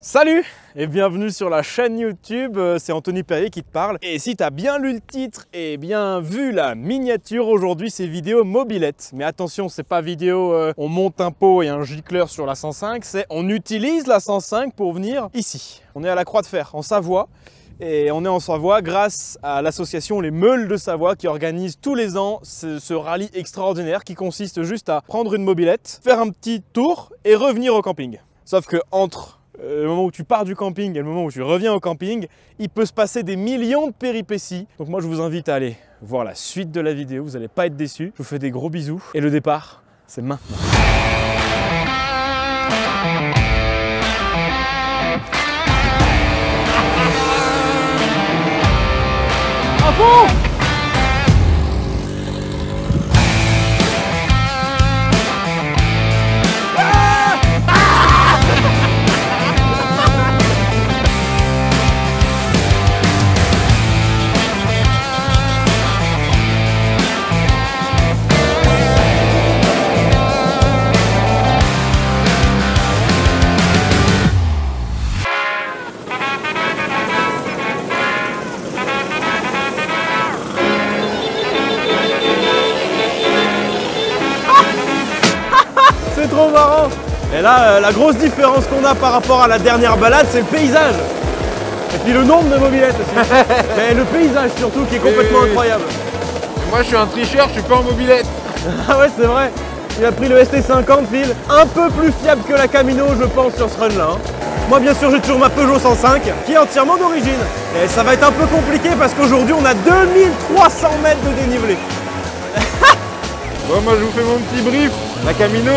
Salut et bienvenue sur la chaîne YouTube, c'est Anthony Perrier qui te parle. Et si tu as bien lu le titre et bien vu la miniature, aujourd'hui c'est vidéo mobilette. Mais attention, c'est pas vidéo on monte un pot et un gicleur sur la 105, c'est on utilise la 105 pour venir ici. On est à la Croix de Fer en Savoie. Et on est en Savoie grâce à l'association Les Meules de Savoie qui organise tous les ans ce rallye extraordinaire qui consiste juste à prendre une mobilette, faire un petit tour et revenir au camping. Sauf que entre le moment où tu pars du camping et le moment où tu reviens au camping, il peut se passer des millions de péripéties. Donc moi je vous invite à aller voir la suite de la vidéo, vous n'allez pas être déçus. Je vous fais des gros bisous et le départ, c'est maintenant. À fond! C'est trop marrant! Et là, la grosse différence qu'on a par rapport à la dernière balade, c'est le paysage. Et puis le nombre de mobilettes aussi. Mais le paysage surtout qui est complètement incroyable. Moi je suis un tricheur, je suis pas en mobilette. Ah ouais, c'est vrai. Il a pris le ST50 Phil, un peu plus fiable que la Camino, je pense, sur ce run-là. Moi, bien sûr, j'ai toujours ma Peugeot 105 qui est entièrement d'origine. Et ça va être un peu compliqué parce qu'aujourd'hui, on a 2300 mètres de dénivelé. Bon, moi je vous fais mon petit brief. La Camino,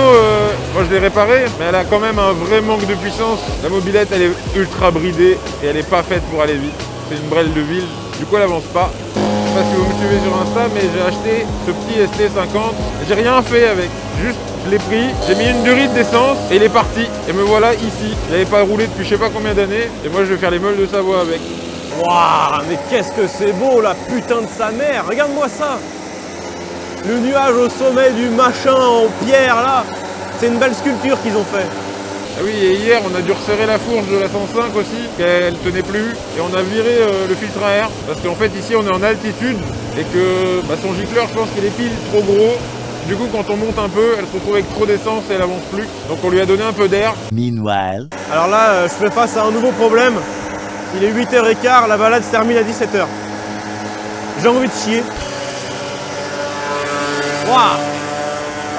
moi je l'ai réparée, mais elle a quand même un vrai manque de puissance. La mobilette elle est ultra bridée et elle n'est pas faite pour aller vite. C'est une brêle de ville, du coup elle avance pas. Je sais pas si vous me suivez sur Insta, mais j'ai acheté ce petit ST50. J'ai rien fait avec, juste je l'ai pris, j'ai mis une durite d'essence et il est parti. Et me voilà ici. Il n'avait pas roulé depuis je sais pas combien d'années et moi je vais faire les meules de Savoie avec. Waouh, mais qu'est-ce que c'est beau la putain de sa mère, regarde-moi ça. Le nuage au sommet du machin en pierre là, c'est une belle sculpture qu'ils ont fait. Ah oui, et hier on a dû resserrer la fourche de la 105 aussi, qu'elle tenait plus, et on a viré le filtre à air, parce qu'en fait ici on est en altitude, et que son gicleur je pense qu'il est pile trop gros, du coup quand on monte un peu, elle se retrouve avec trop d'essence et elle avance plus, donc on lui a donné un peu d'air. Meanwhile. Alors là, je fais face à un nouveau problème, il est 8h15, la balade se termine à 17h. J'ai envie de chier. Waouh!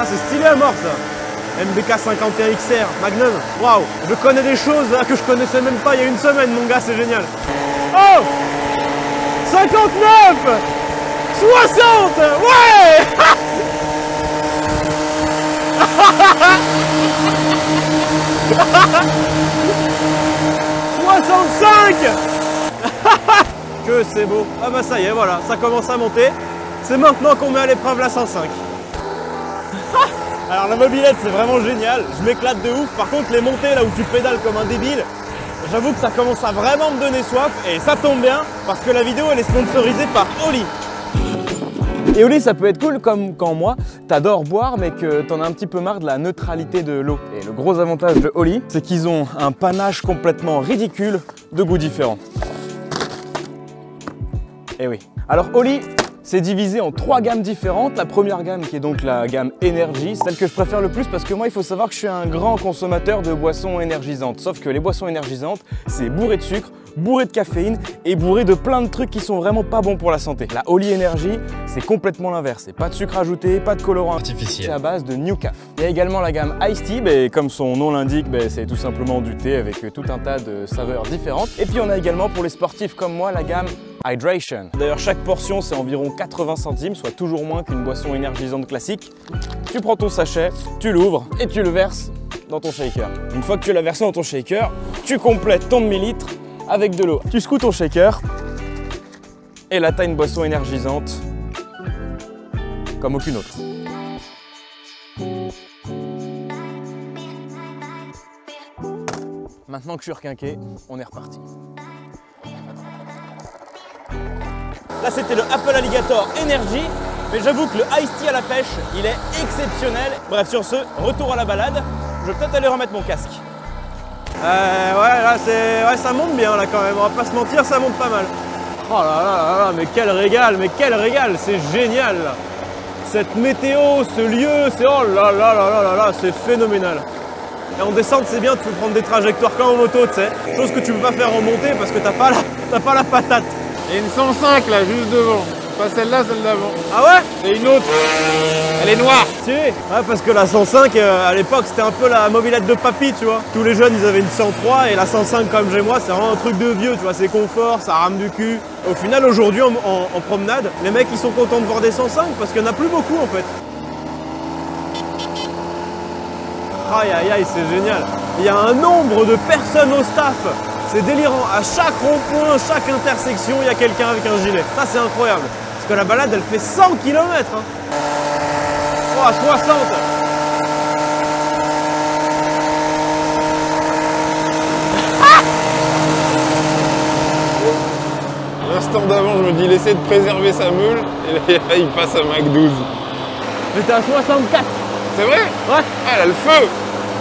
Ah, c'est stylé à mort ça! MBK 51 XR, Magnum, waouh! Je connais des choses là que je connaissais même pas il y a une semaine, mon gars, c'est génial! Oh! 59! 60! Ouais! 65! Que c'est beau! Ah bah ça y est, voilà, ça commence à monter. C'est maintenant qu'on met à l'épreuve la 105. Alors la mobilette c'est vraiment génial, je m'éclate de ouf. Par contre les montées là où tu pédales comme un débile, j'avoue que ça commence à vraiment me donner soif. Et ça tombe bien parce que la vidéo elle est sponsorisée par Oli. Et Oli ça peut être cool comme quand moi t'adores boire mais que t'en as un petit peu marre de la neutralité de l'eau. Et le gros avantage de Oli c'est qu'ils ont un panache complètement ridicule de goûts différents. Et oui. Alors Oli, c'est divisé en 3 gammes différentes. La première gamme qui est donc la gamme Energy, celle que je préfère le plus parce que moi il faut savoir que je suis un grand consommateur de boissons énergisantes. Sauf que les boissons énergisantes, c'est bourré de sucre, bourré de caféine et bourré de plein de trucs qui sont vraiment pas bons pour la santé. La Oli Energy, c'est complètement l'inverse. C'est pas de sucre ajouté, pas de colorant artificiel. C'est à base de New Caf. Il y a également la gamme Iced Tea, comme son nom l'indique, c'est tout simplement du thé avec tout un tas de saveurs différentes. Et puis on a également pour les sportifs comme moi la gamme Hydration. D'ailleurs chaque portion c'est environ 80 centimes, soit toujours moins qu'une boisson énergisante classique. Tu prends ton sachet, tu l'ouvres et tu le verses dans ton shaker. Une fois que tu l'as versé dans ton shaker, tu complètes ton demi-litre avec de l'eau. Tu secoues ton shaker et là t'as une boisson énergisante comme aucune autre. Maintenant que je suis requinqué, on est reparti. Là, c'était le Apple Alligator Energy. Mais j'avoue que le Iced Tea à la pêche, il est exceptionnel. Bref, sur ce, retour à la balade. Je vais peut-être aller remettre mon casque. Ouais, là, ouais, ça monte bien, là, quand même. On va pas se mentir, ça monte pas mal. Oh là là là là, mais quel régal, c'est génial, là. Cette météo, ce lieu, c'est oh là là là là là là, c'est phénoménal. Et en descente, c'est bien, tu peux prendre des trajectoires comme en moto, tu sais. Chose que tu peux pas faire en montée parce que t'as pas la patate. Il y a une 105 là, juste devant. Pas celle-là, celle d'avant. Ah ouais? Et une autre. Elle est noire. Si. Ouais, parce que la 105, à l'époque, c'était un peu la mobilette de papy, tu vois. Tous les jeunes, ils avaient une 103 et la 105, comme j'ai moi, c'est vraiment un truc de vieux, tu vois. C'est confort, ça rame du cul. Au final, aujourd'hui, en promenade, les mecs, ils sont contents de voir des 105 parce qu'il n'y en a plus beaucoup, en fait. Aïe aïe aïe, c'est génial. Il y a un nombre de personnes au staff. C'est délirant. À chaque rond-point, chaque intersection, il y a quelqu'un avec un gilet. Ça, c'est incroyable. Parce que la balade, elle fait 100 km. Hein. Oh, 60. L'instant d'avant, je me dis, il essaie de préserver sa meule. Et là, il passe à Mac 12. J'étais à 64. C'est vrai? Ouais. Ah, elle a le feu.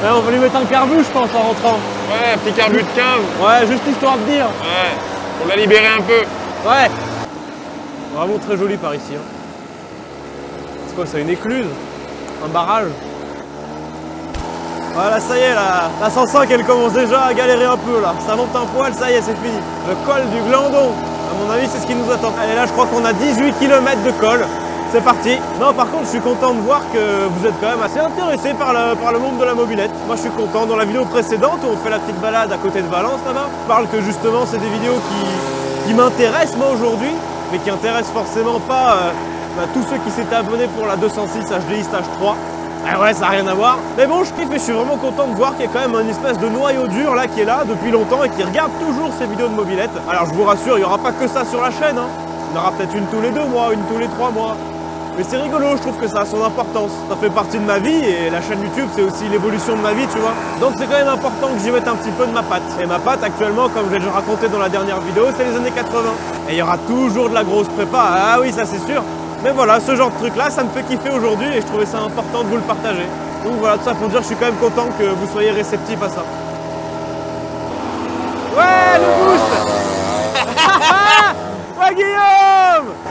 Ouais, on va lui mettre un carbu, je pense, en rentrant. Ouais, petit carbu de 15. Ouais, juste histoire de dire. Ouais, pour la libérer un peu. Ouais. Vraiment très joli par ici. Hein. C'est quoi, c'est une écluse? Un barrage? Voilà, ça y est, la 105, elle commence déjà à galérer un peu, là. Ça monte un poil, ça y est, c'est fini. Le col du Glandon. À mon avis, c'est ce qui nous attend. Allez, là, je crois qu'on a 18 km de col. C'est parti. Non, par contre, je suis content de voir que vous êtes quand même assez intéressé par le monde de la mobilette. Moi, je suis content. Dans la vidéo précédente, où on fait la petite balade à côté de Valence, là-bas, je parle que justement, c'est des vidéos qui m'intéressent, moi, aujourd'hui, mais qui intéressent forcément pas tous ceux qui s'étaient abonnés pour la 206 HDI Stage 3. Ah ouais, ça n'a rien à voir. Mais bon, je kiffe et je suis vraiment content de voir qu'il y a quand même une espèce de noyau dur, là, qui est là depuis longtemps et qui regarde toujours ces vidéos de mobilette. Alors, je vous rassure, il n'y aura pas que ça sur la chaîne, hein. Il y en aura peut-être une tous les 2 mois, une tous les 3 mois. Mais c'est rigolo, je trouve que ça a son importance. Ça fait partie de ma vie et la chaîne YouTube, c'est aussi l'évolution de ma vie, tu vois. Donc c'est quand même important que j'y mette un petit peu de ma patte. Et ma patte, actuellement, comme je l'ai déjà raconté dans la dernière vidéo, c'est les années 80. Et il y aura toujours de la grosse prépa, ah oui, ça c'est sûr. Mais voilà, ce genre de truc-là, ça me fait kiffer aujourd'hui et je trouvais ça important de vous le partager. Donc voilà, tout ça pour dire que je suis quand même content que vous soyez réceptifs à ça. Ouais, le boost. Ouais,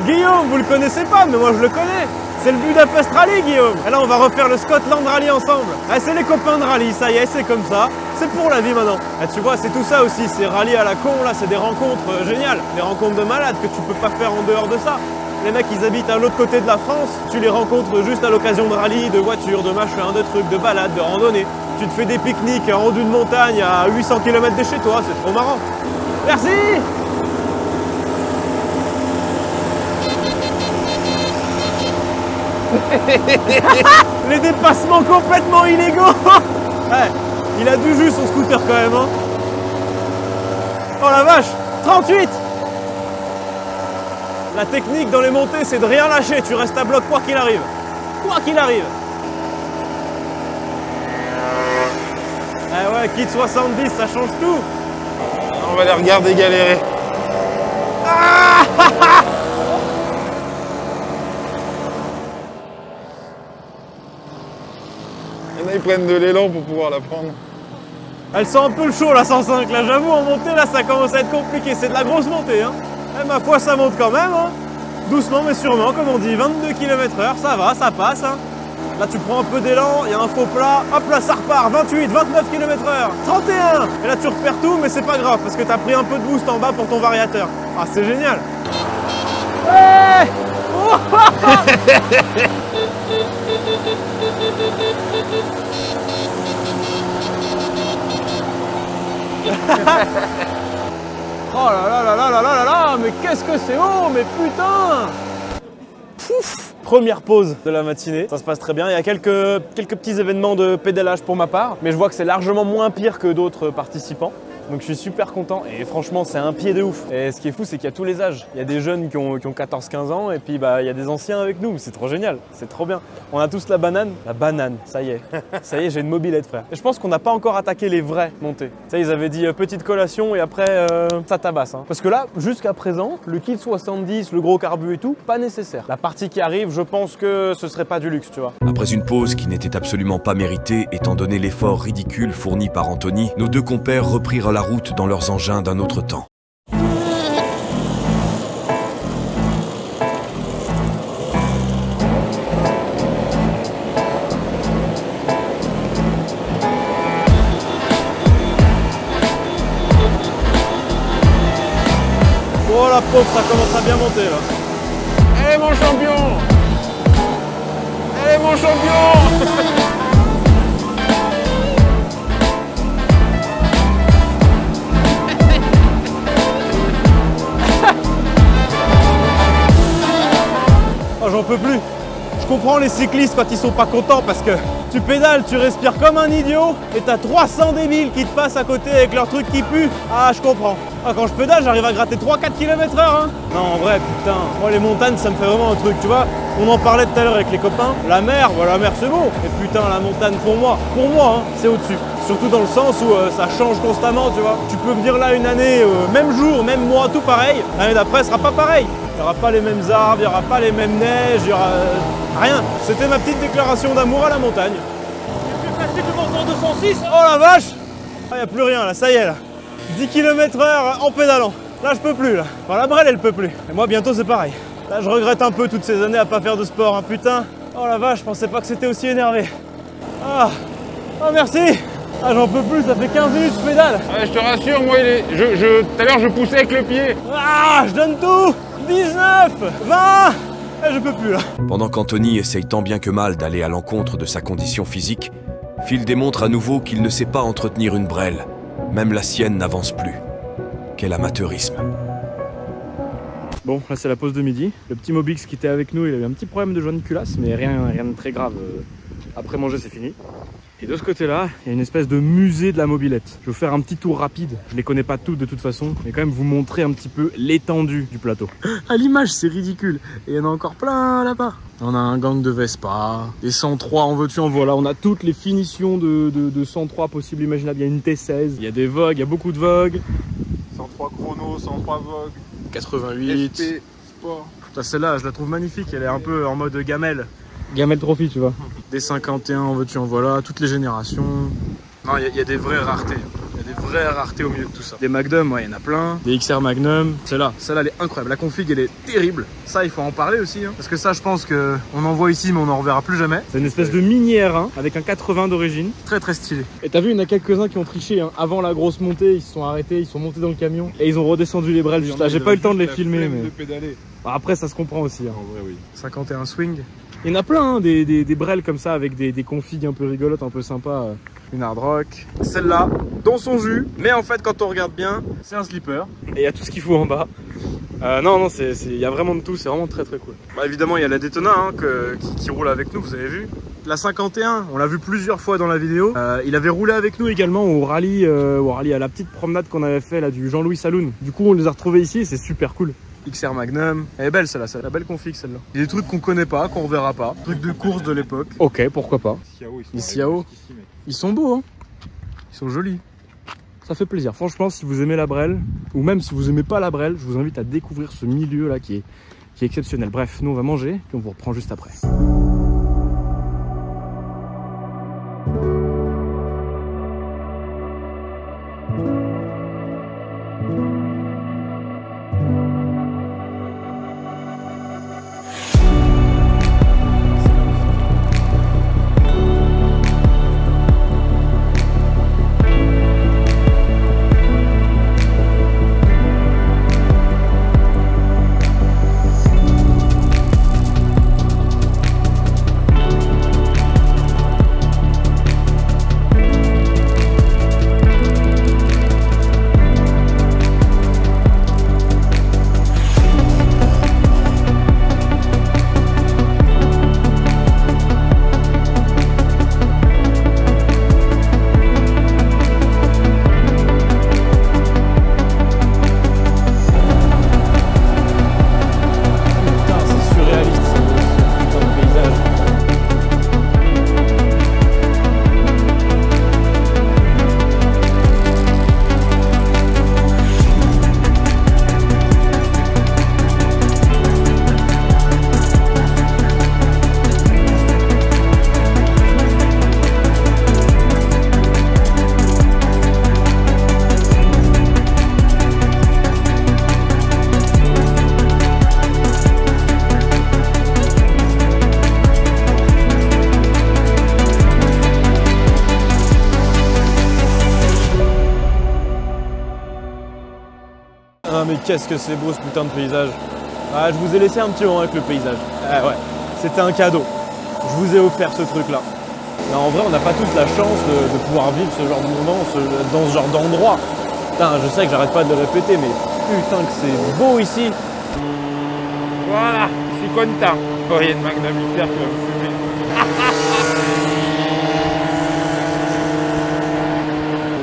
Guillaume, vous le connaissez pas, mais moi je le connais. C'est le Budapest Rally, Guillaume. Et là, on va refaire le Scotland Rally ensemble. Ah, c'est les copains de rallye, ça y est, c'est comme ça. C'est pour la vie maintenant. Ah, tu vois, c'est tout ça aussi. C'est rallye à la con, là, c'est des rencontres géniales. Des rencontres de malades que tu peux pas faire en dehors de ça. Les mecs, ils habitent à l'autre côté de la France. Tu les rencontres juste à l'occasion de rallye, de voitures, de machins, de trucs, de balades, de randonnées. Tu te fais des pique-niques en haut d'une montagne à 800 km de chez toi. C'est trop marrant. Merci. Les dépassements complètement illégaux. Ouais, il a du jus son scooter quand même, hein. Oh la vache, 38. La technique dans les montées, c'est de rien lâcher. Tu restes à bloc quoi qu'il arrive. Quoi qu'il arrive. Eh ouais, kit 70, ça change tout. On va les regarder galérer. Ah. Il y en a, ils prennent de l'élan pour pouvoir la prendre. Elle sent un peu le chaud la 105, là j'avoue en montée là ça commence à être compliqué, c'est de la grosse montée hein. Et ma foi ça monte quand même hein. Doucement mais sûrement comme on dit, 22 km/h, ça va, ça passe hein. Là tu prends un peu d'élan, il y a un faux plat, hop là ça repart, 28, 29 km/h, 31. Et là tu repères tout mais c'est pas grave parce que tu as pris un peu de boost en bas pour ton variateur. Ah c'est génial. Ouais. Oh. Oh là là là là là là là là, mais qu'est-ce que c'est haut, mais putain. Pouf. Première pause de la matinée, ça se passe très bien. Il y a quelques petits événements de pédalage pour ma part, mais je vois que c'est largement moins pire que d'autres participants. Donc je suis super content et franchement c'est un pied de ouf. Et ce qui est fou c'est qu'il y a tous les âges. Il y a des jeunes qui ont 14-15 ans et puis bah il y a des anciens avec nous. C'est trop génial, c'est trop bien. On a tous la banane. La banane, ça y est. Ça y est, j'ai une mobilette frère. Et je pense qu'on n'a pas encore attaqué les vraies montées. Ça ils avaient dit petite collation et après ça tabasse. Hein. Parce que là, jusqu'à présent, le kit 70, le gros carbu et tout, pas nécessaire. La partie qui arrive, je pense que ce serait pas du luxe, tu vois. Après une pause qui n'était absolument pas méritée, étant donné l'effort ridicule fourni par Anthony, nos deux compères reprirent la route dans leurs engins d'un autre temps. Oh la pauvre, ça commence à bien monter là. Allez mon champion! Allez mon champion! Oh, j'en peux plus. Je comprends les cyclistes quand ils sont pas contents parce que tu pédales, tu respires comme un idiot et t'as 300 débiles qui te passent à côté avec leur truc qui pue. Ah, je comprends. Ah, quand je pédale, j'arrive à gratter 3-4 km/h. Hein. Non, en vrai, putain. Moi, les montagnes, ça me fait vraiment un truc, tu vois. On en parlait tout à l'heure avec les copains. La mer, voilà, la mer, c'est beau. Et putain, la montagne, pour moi, hein, c'est au-dessus. Surtout dans le sens où ça change constamment, tu vois. Tu peux venir là une année, même jour, même mois, tout pareil. L'année d'après, ce sera pas pareil. Il n'y aura pas les mêmes arbres, il n'y aura pas les mêmes neiges, il n'y aura rien. C'était ma petite déclaration d'amour à la montagne. J'ai plus facile du montant 206. Oh la vache! Ah, il n'y a plus rien là, ça y est là. 10 km/h en pédalant. Là, je peux plus là. Enfin, la Brel, elle peut plus. Et moi, bientôt, c'est pareil. Là, je regrette un peu toutes ces années à pas faire de sport, hein, putain. Oh la vache, je pensais pas que c'était aussi énervé. Ah, oh, merci. Ah, j'en peux plus, ça fait 15 minutes que je pédale. Ouais, je te rassure, moi, tout à l'heure, je poussais avec le pied. Ah, je donne tout. 19, 20, je peux plus là. Pendant qu'Anthony essaye tant bien que mal d'aller à l'encontre de sa condition physique, Phil démontre à nouveau qu'il ne sait pas entretenir une brêle. Même la sienne n'avance plus. Quel amateurisme. Bon, là c'est la pause de midi. Le petit Mobix qui était avec nous, il a eu un petit problème de joint de culasse, mais rien de très grave. Après manger, c'est fini. Et de ce côté-là, il y a une espèce de musée de la mobilette. Je vais vous faire un petit tour rapide. Je les connais pas toutes de toute façon, mais quand même vous montrer un petit peu l'étendue du plateau. À l'image, c'est ridicule. Et il y en a encore plein là-bas. On a un gang de Vespa, des 103 en veux-tu en voilà. On a toutes les finitions de 103 possibles, imaginables. Il y a une T16, il y a des Vogue, il y a beaucoup de Vogue. 103 chrono, 103 Vogue. 88. SP, sport. Celle-là, je la trouve magnifique. Elle est un peu en mode gamelle. Gamelle Trophy, tu vois. Des 51, en veux-tu en voilà, toutes les générations. Non, il y a des vraies raretés. Il y a des vraies raretés au milieu de tout ça. Des Magnum, ouais, il y en a plein. Des XR Magnum. Celle-là, elle est incroyable. La config, elle est terrible. Ça, il faut en parler aussi. Hein. Parce que ça, je pense qu'on en voit ici, mais on n'en reverra plus jamais. C'est une espèce de mini R1 avec un 80 d'origine. Très, très stylé. Et t'as vu, il y en a quelques-uns qui ont triché. Hein. Avant la grosse montée, ils se sont arrêtés, ils sont montés dans le camion. Et ils ont redescendu les brels juste là. J'ai pas eu le temps de les filmer. Mais... Après, ça se comprend aussi. Hein. En vrai, oui. 51 swing. Il y en a plein, hein, des brels comme ça avec des configs un peu rigolotes, un peu sympas. Une hard rock. Celle-là, dans son jus. Mais en fait, quand on regarde bien, c'est un slipper. Et il y a tout ce qu'il faut en bas. Non, il y a vraiment de tout, c'est vraiment très très cool. Bah, évidemment, il y a la Daytona hein, qui roule avec nous, vous avez vu. La 51, on l'a vu plusieurs fois dans la vidéo. Il avait roulé avec nous également au rallye à la petite promenade qu'on avait fait là du Jean-Louis Saloon. Du coup, on les a retrouvés ici, c'est super cool. XR Magnum, elle est belle celle-là, c'est la belle config celle-là. Il y a des trucs qu'on connaît pas, qu'on reverra pas. Trucs de course de l'époque. Ok, pourquoi pas. Les Siao, ils sont beaux, hein. Ils sont jolis. Ça fait plaisir. Franchement, si vous aimez la Brel, ou même si vous aimez pas la Brel, je vous invite à découvrir ce milieu là qui est exceptionnel. Bref, nous on va manger, puis on vous reprend juste après. Ah mais qu'est-ce que c'est beau ce putain de paysage. Ah, je vous ai laissé un petit moment avec le paysage. Ah ouais, c'était un cadeau. Je vous ai offert ce truc là. Mais en vrai on n'a pas tous la chance de pouvoir vivre ce genre de moment dans ce genre d'endroit. Putain, je sais que j'arrête pas de le répéter mais putain que c'est beau ici. Voilà, je suis content. Oh, il y a une Magnum Hyper qui va me fumer.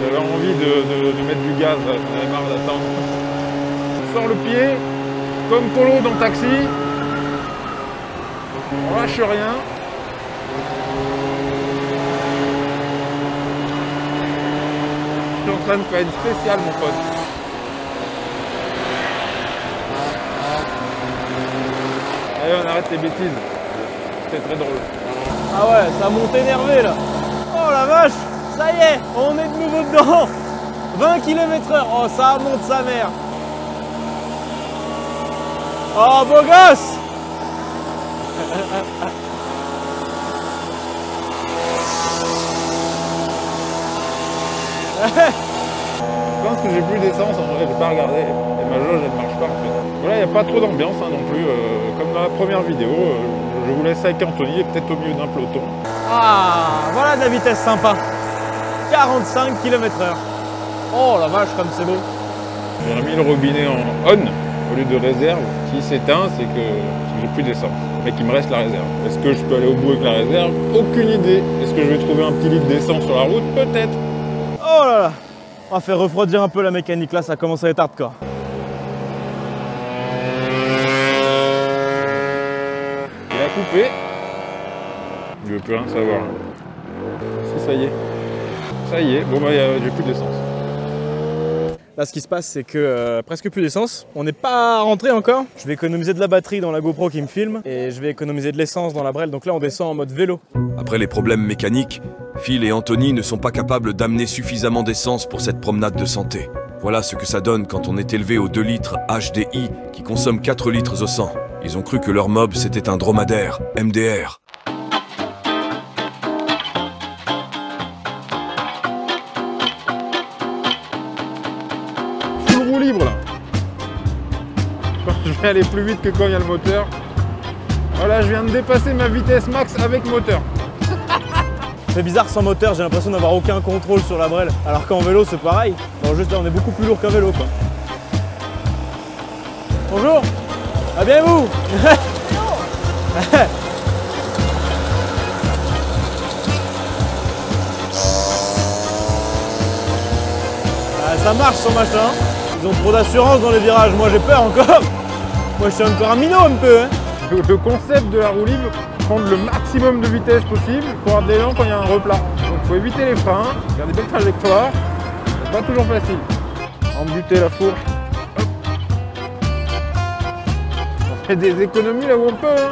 J'avais envie de mettre du gaz, j'en avais marre d'attendre. On sort le pied, comme Polo dans Taxi. On lâche rien. Je suis en train de faire une spéciale, mon pote. Allez, on arrête les bêtises. C'était très drôle. Ah ouais, ça monte énervé là. Oh la vache, ça y est, on est de nouveau dedans. 20 km/h, oh ça monte sa mère. Oh beau gosse. Je pense que j'ai plus d'essence, en vrai, j'ai pas regardé. Et ma jauge, elle marche pas en fait. Voilà, il n'y a pas trop d'ambiance non plus. Comme dans la première vidéo, je vous laisse avec Anthony et peut-être au milieu d'un peloton. Ah, voilà de la vitesse sympa. 45 km/h. Oh la vache, comme c'est beau. J'ai remis le robinet en on au lieu de réserve. S'il s'éteint, c'est que j'ai plus d'essence. Mais qu'il me reste la réserve. Est-ce que je peux aller au bout avec la réserve? Aucune idée. Est-ce que je vais trouver un petit litre d'essence sur la route? Peut-être. Oh là là. On va faire refroidir un peu la mécanique là, ça commence à être hardcore. Il a coupé. Il veut plus rien savoir. Si, ça y est. Ça y est. Bon bah j'ai plus d'essence. Là, ce qui se passe, c'est que presque plus d'essence. On n'est pas rentré encore. Je vais économiser de la batterie dans la GoPro qui me filme et je vais économiser de l'essence dans la Brel. Donc là, on descend en mode vélo. Après les problèmes mécaniques, Phil et Anthony ne sont pas capables d'amener suffisamment d'essence pour cette promenade de santé. Voilà ce que ça donne quand on est élevé aux 2 litres HDI qui consomment 4 litres au 100. Ils ont cru que leur mob c'était un dromadaire, MDR. Full roue libre là. Je vais aller plus vite que quand il y a le moteur. Voilà, je viens de dépasser ma vitesse max avec moteur. C'est bizarre sans moteur, j'ai l'impression d'avoir aucun contrôle sur la Brel. Alors qu'en vélo, c'est pareil. Bon, juste là, on est beaucoup plus lourd qu'un vélo, quoi. Bonjour. Ah bien vous. Ah, ça marche son machin. Ils ont trop d'assurance dans les virages. Moi, j'ai peur encore. Moi, je suis encore un minot un peu. Hein. Le concept de la roue libre, prendre le maximum de vitesse possible pour avoir de l'élan quand il y a un replat. Donc il faut éviter les freins, faire des belles trajectoires, c'est pas toujours facile. Embuter la fourche. Hop. On fait des économies là où on peut. Hein.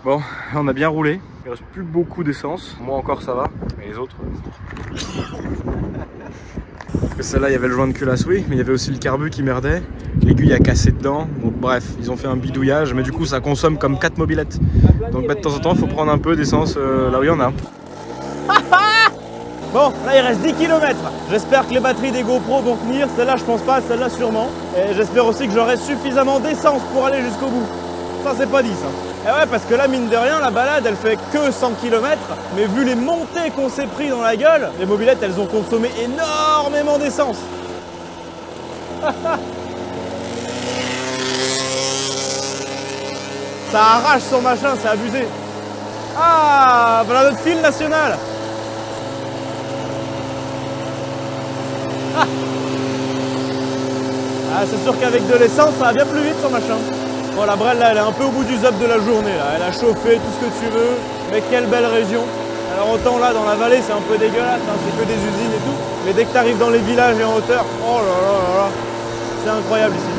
Bon, on a bien roulé. Il reste plus beaucoup d'essence. Moi encore ça va, mais les autres. Parce que celle-là, il y avait le joint de culasse, oui, mais il y avait aussi le carbu qui merdait. L'aiguille a cassé dedans. Donc bref, ils ont fait un bidouillage, mais du coup ça consomme comme 4 mobylettes. Donc bah, de temps en temps, il faut prendre un peu d'essence là où il y en a. Bon, là il reste 10 km. J'espère que les batteries des GoPro vont tenir. Celle-là, je pense pas, celle-là sûrement. Et j'espère aussi que j'aurai suffisamment d'essence pour aller jusqu'au bout. Ça, c'est pas dit ça. Et ouais, parce que là, mine de rien, la balade, elle fait que 100 km. Mais vu les montées qu'on s'est pris dans la gueule, les mobylettes, elles ont consommé énormément d'essence. Ça arrache son machin, c'est abusé. Ah, voilà notre fil national. Ah, c'est sûr qu'avec de l'essence, ça va bien plus vite son machin. Bon, la Brel, là, elle est un peu au bout du zap de la journée. Là. Elle a chauffé tout ce que tu veux, mais quelle belle région. Alors autant là, dans la vallée, c'est un peu dégueulasse, hein, c'est que des usines et tout. Mais dès que tu arrives dans les villages et en hauteur, oh là là là là, c'est incroyable ici.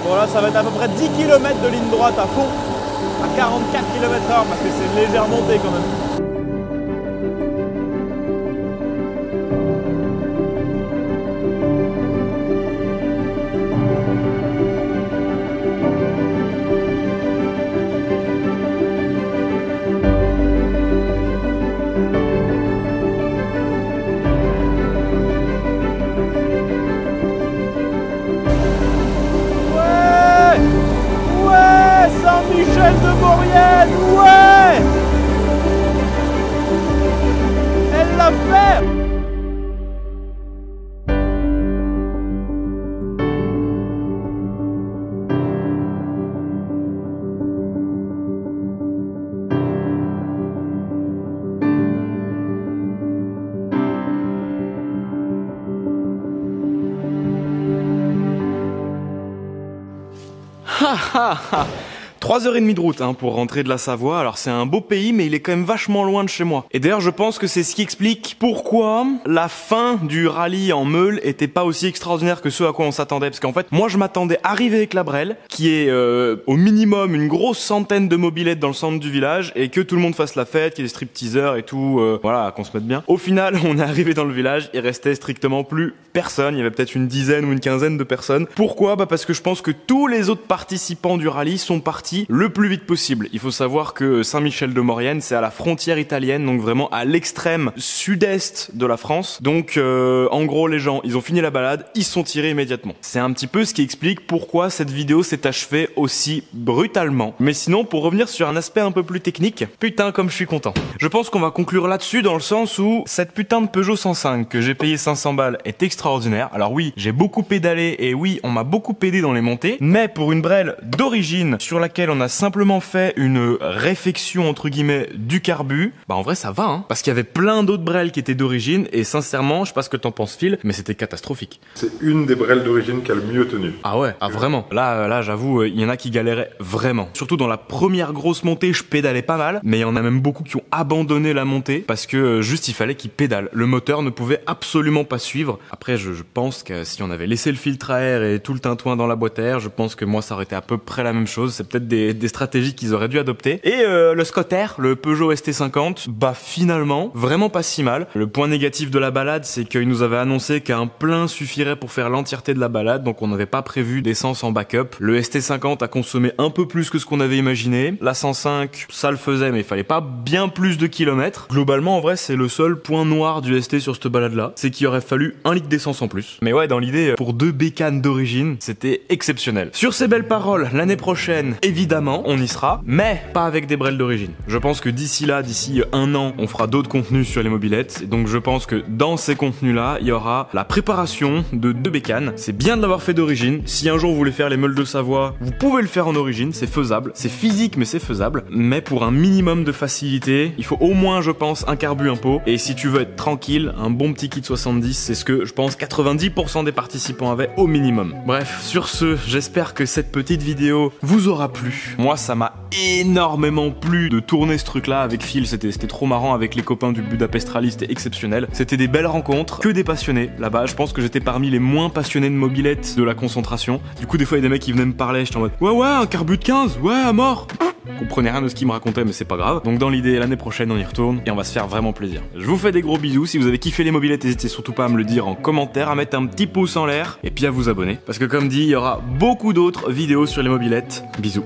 Bon là, ça va être à peu près 10 km de ligne droite à fond, à 44 km/h, parce que c'est une légère montée quand même. de Maurienne. Ouais, elle l'a fait. Ha ha ha. 3h30 de route pour rentrer de la Savoie. Alors c'est un beau pays mais il est quand même vachement loin de chez moi. Et d'ailleurs je pense que c'est ce qui explique pourquoi la fin du rallye en Meule était pas aussi extraordinaire que ce à quoi on s'attendait. Parce qu'en fait moi je m'attendais à arriver avec la Brel qui est au minimum une grosse centaine de mobylettes dans le centre du village et que tout le monde fasse la fête, qu'il y ait des stripteaseurs et tout, voilà, qu'on se mette bien. Au final on est arrivé dans le village, il restait strictement plus personne, il y avait peut-être une dizaine ou une quinzaine de personnes. Pourquoi ? Bah parce que je pense que tous les autres participants du rallye sont partis le plus vite possible. Il faut savoir que Saint-Michel-de-Maurienne, c'est à la frontière italienne, donc vraiment à l'extrême sud-est de la France. Donc en gros les gens, ils ont fini la balade, ils se sont tirés immédiatement. C'est un petit peu ce qui explique pourquoi cette vidéo s'est achevée aussi brutalement. Mais sinon, pour revenir sur un aspect un peu plus technique, putain comme je suis content. Je pense qu'on va conclure là-dessus dans le sens où cette putain de Peugeot 105 que j'ai payé 500 balles est extraordinaire. Alors oui, j'ai beaucoup pédalé et oui, on m'a beaucoup aidé dans les montées, mais pour une Brel d'origine sur laquelle on a simplement fait une réfection entre guillemets du carbu, bah en vrai ça va parce qu'il y avait plein d'autres Brel qui étaient d'origine et sincèrement, je sais pas ce que t'en penses Phil, mais c'était catastrophique. C'est une des Brel d'origine qui a le mieux tenu. Ah ouais, ah vraiment. Là j'avoue, il y en a qui galéraient vraiment. Surtout dans la première grosse montée, je pédalais pas mal, mais il y en a même beaucoup qui ont abandonné la montée parce que juste il fallait qu'ils pédalent. Le moteur ne pouvait absolument pas suivre. Après je pense que si on avait laissé le filtre à air et tout le tintouin dans la boîte à air, je pense que moi ça aurait été à peu près la même chose. C'est peut-être des stratégies qu'ils auraient dû adopter. Et le Scotter, le Peugeot ST50, bah finalement, vraiment pas si mal. Le point négatif de la balade, c'est qu'il nous avait annoncé qu'un plein suffirait pour faire l'entièreté de la balade, donc on n'avait pas prévu d'essence en backup. Le ST50 a consommé un peu plus que ce qu'on avait imaginé. La 105, ça le faisait, mais il fallait pas bien plus de kilomètres. Globalement, en vrai, c'est le seul point noir du ST sur cette balade-là, c'est qu'il aurait fallu 1 litre d'essence en plus. Mais ouais, dans l'idée, pour 2 bécanes d'origine, c'était exceptionnel. Sur ces belles paroles, l'année prochaine, évidemment, on y sera, mais pas avec des Brel d'origine. Je pense que d'ici là, d'ici 1 an, on fera d'autres contenus sur les mobylettes. Et donc je pense que dans ces contenus-là, il y aura la préparation de 2 bécanes. C'est bien de l'avoir fait d'origine. Si un jour vous voulez faire les meules de Savoie, vous pouvez le faire en origine, c'est faisable. C'est physique, mais c'est faisable. Mais pour un minimum de facilité, il faut au moins, je pense, un carbu, un pot. Et si tu veux être tranquille, un bon petit kit 70, c'est ce que je pense 90% des participants avaient au minimum. Bref, sur ce, j'espère que cette petite vidéo vous aura plu. Moi, ça m'a énormément plu de tourner ce truc là avec Phil, c'était trop marrant avec les copains du Budapest Rally, c'était exceptionnel. C'était des belles rencontres, que des passionnés là-bas. Je pense que j'étais parmi les moins passionnés de mobylettes de la concentration. Du coup des fois il y a des mecs qui venaient me parler, j'étais en mode ouais un carbu de 15, ouais à mort. Je comprenais rien de ce qu'ils me racontaient mais c'est pas grave. Donc dans l'idée l'année prochaine on y retourne et on va se faire vraiment plaisir. Je vous fais des gros bisous, si vous avez kiffé les mobylettes n'hésitez surtout pas à me le dire en commentaire, à mettre un petit pouce en l'air et puis à vous abonner. Parce que comme dit il y aura beaucoup d'autres vidéos sur les mobylettes. Bisous.